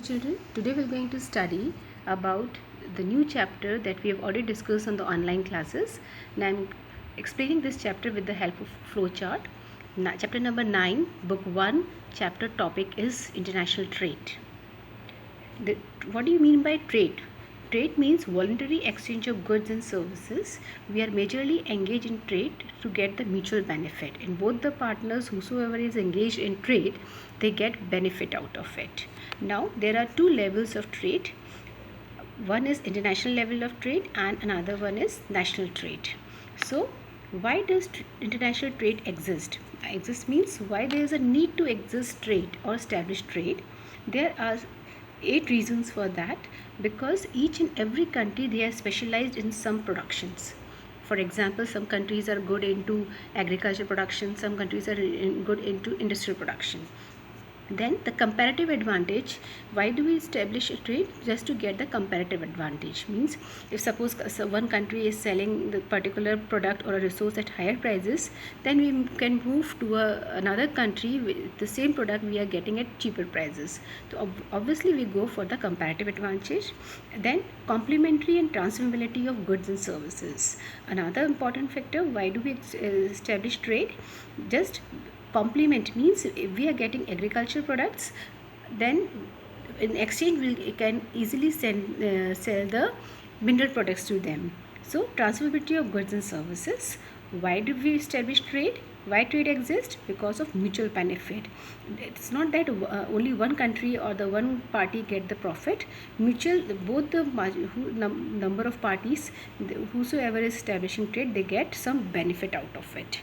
children, today we're going to study about the new chapter that we have already discussed on the online classes, and I'm explaining this chapter with the help of flowchart. Chapter number 9, book 1, chapter topic is international trade. What do you mean by trade? Trade means voluntary exchange of goods and services. We are majorly engaged in trade to get the mutual benefit. And both the partners, whosoever is engaged in trade, they get benefit out of it. Now, there are two levels of trade. One is international level of trade and another one is national trade. So, why does international trade exist? Exist means why there is a need to exist trade or establish trade. There are 8 reasons for that, because each and every country they are specialized in some productions. For example, some countries are good into agriculture production, some countries are good into industrial production. Then the comparative advantage. Why do we establish a trade? Just to get the comparative advantage. Means if suppose one country is selling the particular product or a resource at higher prices, then we can move to another country with the same product we are getting at cheaper prices. So obviously we go for the comparative advantage. Then complementary and transferability of goods and services. Another important factor. Why do we establish trade? Just complement means if we are getting agricultural products, then in exchange we can easily sell the mineral products to them. So transferability of goods and services. Why do we establish trade? Why trade exists? Because of mutual benefit. It's not that only one country or the one party get the profit. Mutual, both the number of parties, whosoever is establishing trade, they get some benefit out of it.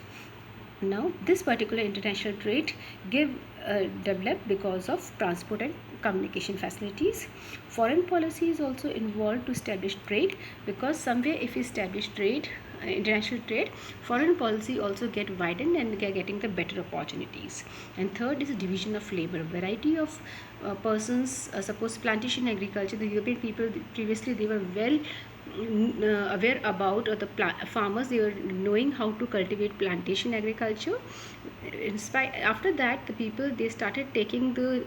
Now, this particular international trade developed because of transport and communication facilities. Foreign policy is also involved to establish trade, because somewhere if you establish trade, international trade, foreign policy also get widened and they are getting the better opportunities. And third is division of labor. Variety of persons, suppose plantation agriculture, the European people previously they were well aware about, or the farmers they were knowing how to cultivate plantation agriculture. After that, the people they started taking the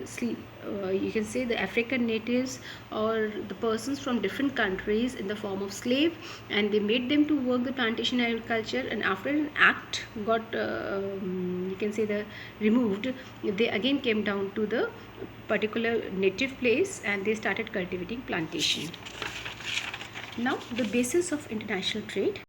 you can say the African natives or the persons from different countries in the form of slave, and they made them to work the plantation agriculture. And after an act got you can say the removed, they again came down to the particular native place and they started cultivating plantation. Now, the basis of international trade.